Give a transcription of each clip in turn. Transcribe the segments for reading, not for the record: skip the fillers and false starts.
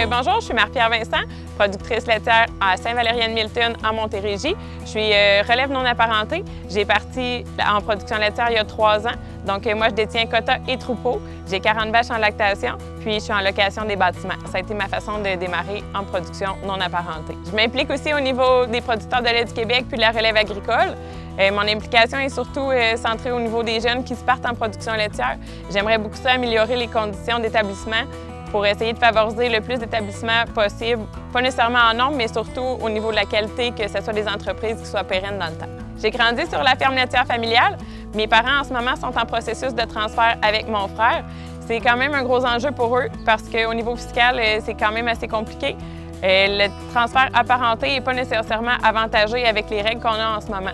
Bonjour, je suis Marie-Pierre Vincent, productrice laitière à Saint-Valérien-de-Milton en Montérégie. Je suis relève non apparentée. J'ai parti en production laitière il y a 3 ans. Donc moi, je détiens quota et troupeau. J'ai 40 vaches en lactation, puis je suis en location des bâtiments. Ça a été ma façon de démarrer en production non apparentée. Je m'implique aussi au niveau des producteurs de lait du Québec puis de la relève agricole. Mon implication est surtout centrée au niveau des jeunes qui se partent en production laitière. J'aimerais beaucoup ça améliorer les conditions d'établissement pour essayer de favoriser le plus d'établissements possible, pas nécessairement en nombre, mais surtout au niveau de la qualité, que ce soit des entreprises qui soient pérennes dans le temps. J'ai grandi sur la ferme laitière familiale. Mes parents, en ce moment, sont en processus de transfert avec mon frère. C'est quand même un gros enjeu pour eux parce qu'au niveau fiscal, c'est quand même assez compliqué. Le transfert apparenté n'est pas nécessairement avantageux avec les règles qu'on a en ce moment.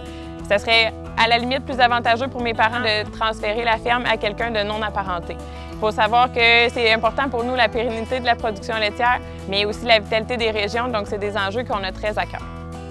Ça serait à la limite plus avantageux pour mes parents de transférer la ferme à quelqu'un de non apparenté. Il faut savoir que c'est important pour nous la pérennité de la production laitière, mais aussi la vitalité des régions, donc c'est des enjeux qu'on a très à cœur.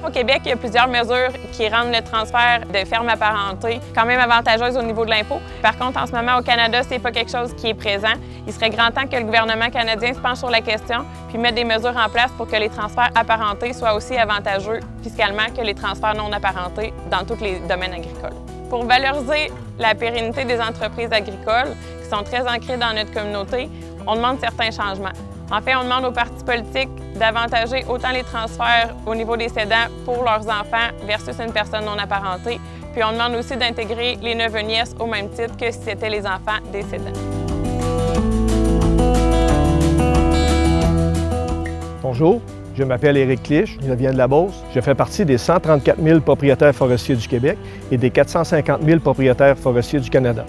Au Québec, il y a plusieurs mesures qui rendent le transfert de fermes apparentées quand même avantageuses au niveau de l'impôt. Par contre, en ce moment, au Canada, c'est pas quelque chose qui est présent. Il serait grand temps que le gouvernement canadien se penche sur la question puis mette des mesures en place pour que les transferts apparentés soient aussi avantageux fiscalement que les transferts non apparentés dans tous les domaines agricoles. Pour valoriser la pérennité des entreprises agricoles qui sont très ancrées dans notre communauté, on demande certains changements. En fait, on demande aux partis politiques d'avantager autant les transferts au niveau des cédants pour leurs enfants versus une personne non apparentée. Puis on demande aussi d'intégrer les neveux-nièces au même titre que si c'était les enfants des cédants. Bonjour, je m'appelle Éric Clich, je viens de la Beauce. Je fais partie des 134 000 propriétaires forestiers du Québec et des 450 000 propriétaires forestiers du Canada.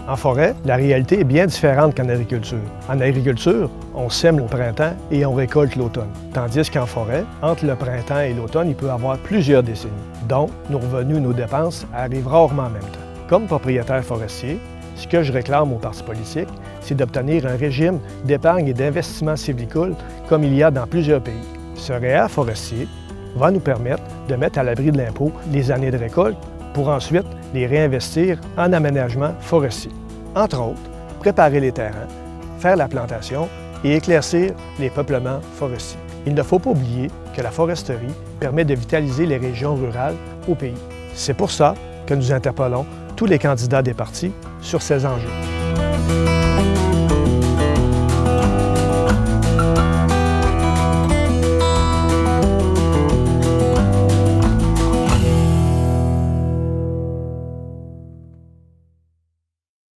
En forêt, la réalité est bien différente qu'en agriculture. En agriculture, on sème au printemps et on récolte l'automne. Tandis qu'en forêt, entre le printemps et l'automne, il peut y avoir plusieurs décennies. Donc, nos revenus et nos dépenses arrivent rarement en même temps. Comme propriétaire forestier, ce que je réclame aux partis politiques, c'est d'obtenir un régime d'épargne et d'investissement sylvicole comme il y a dans plusieurs pays. Ce REER forestier va nous permettre de mettre à l'abri de l'impôt les années de récolte pour ensuite les réinvestir en aménagement forestier. Entre autres, préparer les terrains, faire la plantation et éclaircir les peuplements forestiers. Il ne faut pas oublier que la foresterie permet de vitaliser les régions rurales au pays. C'est pour ça que nous interpellons tous les candidats des partis sur ces enjeux.